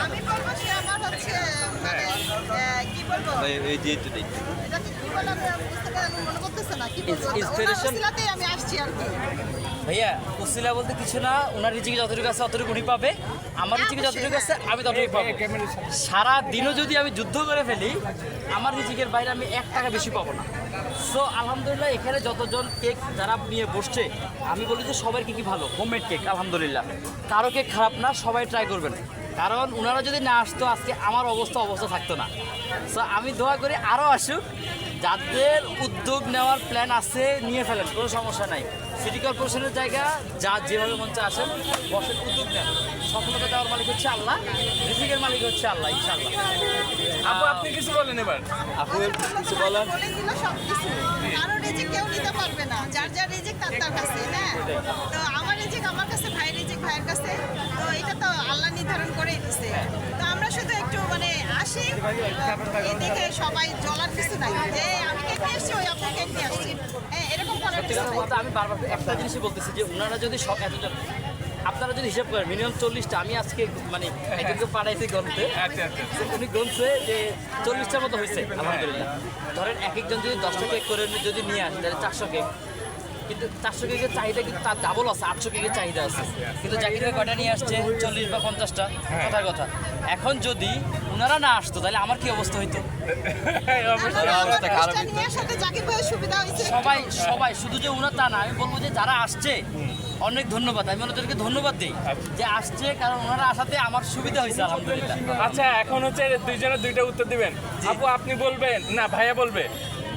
আমি বলবো সে আমার হচ্ছে মানে কি বলবো এই যে এটাই এটাকে কি বলে আমি বুঝতে পারি মনে করতেছে না কি বলবো Inspiration? ওনার আমি আসছি আর কি ভাইয়া উসিলা বলতে কিছু না, ওনার রিজিকে যতটুকু আছে অতটুকু উনি পাবে, আমার রিজিকে যতটুকু আছে আমি ততটুকু পাবো। সারা দিনও যদি আমি যুদ্ধ করে ফেলি আমার রিজিকের বাইরে আমি 1 টাকা বেশি পাবো না। সো আলহামদুলিল্লাহ এখানে যতজন কেক যারা নিয়ে বসছে আমি বলি যে সবার কি ভালো হোমমেড কেক আলহামদুলিল্লাহ, কারো কেক খারাপ না, সবাই ট্রাই করবেন। কারণ ওনারা যদি না আসতো আজকে আমার অবস্থা থাকতো না। সো আমি দোয়া করি আরও আসুক, যাদের উদ্যোগ নেওয়ার প্ল্যান আছে নিয়ে ফেলেন, কোনো সমস্যা নাই। সিটি কর্পোরেশনের জায়গা যা যেভাবে মঞ্চে আসেন বসের উদ্যোগ নেন, সফলতা দেওয়ার মালিক হচ্ছে আল্লাহ, রিজিকের মালিক হচ্ছে আল্লাহ ইনশাআল্লাহ। আপু আপনি কিছু বলেন এবার। আপু কিছু বলেন। বলে দিল সবকিছু কারো রিজিক কেউ নিতে পারবে না, যার যার রিজিক তার কাছে। হ্যাঁ, তো আমার রিজিক আমার কাছে, ভাইয়ের রিজিক ভাইয়ের কাছে, তো এটা তো আল্লাহ নির্ধারণ করেই দিছে। তো আমরা শুধু একটু মানে আসি এই দেখে সবাই জ্বলার কিছু নাই যে আমি কেক নিয়ে আসছি ওই আপনি কেক নিয়ে আসছি, হ্যাঁ এরকম করার সত্যি কিছু কথা নাই। বলতে আমি বারবার একটা জিনিসই বলতেছি যে ওনারা যদি সব এতজন আপনারা যদি হিসাব করেন মিনিমাম 40টা, আমি আজকে মানে একজনকে পাঠাইছি গ্রন্থে, আচ্ছা আচ্ছা উনি গ্রন্থে যে 40টার মতো হয়েছে আলহামদুলিল্লাহ। ধরেন এক একজন যদি 10টা কেক করে যদি নিয়ে আসে তাহলে 400 কেক, কিন্তু 400 কেকের চাহিদা কিন্তু তার ডাবল আছে, 800 কেকের চাহিদা আছে। কিন্তু জাকির ভাই কয়টা নিয়ে আসছে 40 বা 50টা, কথার কথা। এখন যদি ওনারা না আসতো তাহলে আমার কি অবস্থা হইতো? অবস্থা খারাপ নিয়ে সাথে জাকির ভাইয়ের সুবিধা হয়েছে। সবাই শুধু যে ওনার তা না, আমি বলবো যে যারা আসছে অনেক ধন্যবাদ, আমি ওনাদেরকে ধন্যবাদ দিই যে আসছে, কারণ ওনারা আসাতে আমার সুবিধা হয়েছে আলহামদুলিল্লাহ। আচ্ছা এখন হচ্ছে দুইজনে দুইটা উত্তর দিবেন। আপু আপনি বলবেন না ভাইয়া বলবে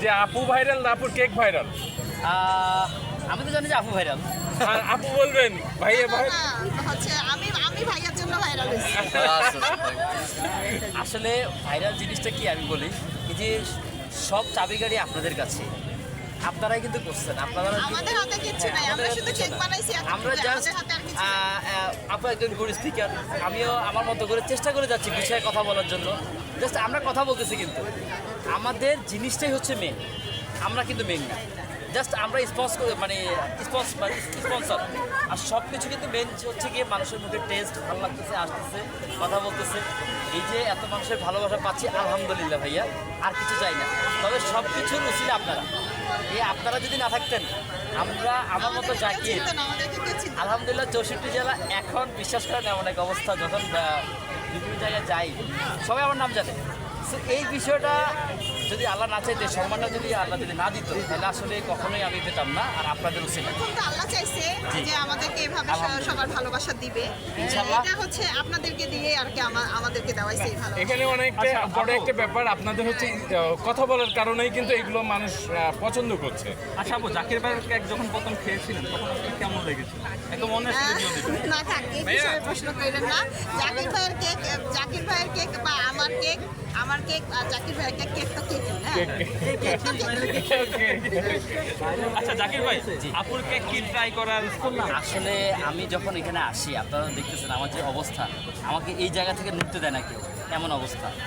যে আপু ভাইরাল না আপুর কেক ভাইরাল? আমি তো জানি যে আপু ভাইরাল। আর আপু বলবেন ভাইয়া ভাই না, হচ্ছে আমি ভাইয়ার জন্য ভাইরাল হয়েছি। আসলে ভাইরাল জিনিসটা কি আমি বলি, এই যে সব চাবি গাড়ি আপনাদের কাছে, আপনারাই কিন্তু করছেন। আপনারা আমাদের হাতে কিচ্ছু নাই, আমরা শুধু কেক বানাইছি। আমরা জাস্ট আমাদের হাতে আর কিছু নাই। আপু একজন গুড স্পিকার, আমিও আমার মতো করে চেষ্টা করে যাচ্ছি বিষয়ে কথা বলার জন্য। জাস্ট আমরা কথা বলতেছি, কিন্তু আমাদের জিনিসটাই হচ্ছে মেন, আমরা কিন্তু মেন না। জাস্ট আমরা স্পন্সর, আর সব কিছু কিন্তু মেন হচ্ছে গিয়ে মানুষের মুখে টেস্ট ভালো লাগতেছে, আসতেছে, কথা বলতেছে। এই যে এত মানুষের ভালোবাসা পাচ্ছি আলহামদুলিল্লাহ ভাইয়া, আর কিছু চাই না। তবে সব কিছুর উচিত আপনারা, এই আপনারা যদি না থাকতেন আমরা আমার মতো আমাদেরকে কেউ জাকির চিনতো না, আমাদেরকে কেউ চিনতো না। আলহামদুলিল্লাহ 64 জেলা এখন বিশ্বাস করেন এমন এক অবস্থা, যখন বিভিন্ন জায়গায় যাই সবাই আমার নাম জানে। সো এই বিষয়টা যদি আল্লাহ না চাইতে, সম্মানটা যদি আল্লাহ যদি না দিত, তাহলে আসলে কখনোই আমি পেতাম না। আর আপনাদের উচিত এখন তো আল্লাহ চাইছে যে আমাদেরকে এভাবে সবার ভালোবাসা দিবে। ইনশাআল্লাহ। এটা হচ্ছে আপনাদেরকে দিয়ে আর কি আমাদেরকে দেওয়াইছে এই ভালো। এখানে অনেকটা বড় একটা ব্যাপার, আপনাদের হচ্ছে কথা বলার কারণেই কিন্তু এগুলো মানুষ পছন্দ করছে। আচ্ছা আপু জাকির ভাইয়ের কেক যখন প্রথম খেয়েছিলেন তখন আপনার কেমন লেগেছিল? একদম অনেস্ট রিভিউ দিবেন। না থাক, এই বিষয়ে প্রশ্ন করেন না। জাকির ভাইয়ের কেক বা আমার কেক আর জাকির ভাইয়ের কেক তো কেক, হ্যাঁ কেক তো কেক। আচ্ছা জাকির ভাই, আপুর কেক কি ট্রাই করার? আসলে আমি যখন এখানে আসি, আপনারা দেখতেছেন আমার যে অবস্থা, আমাকে এই জায়গা থেকে নড়তে দেয় না কেউ, এমন অবস্থা।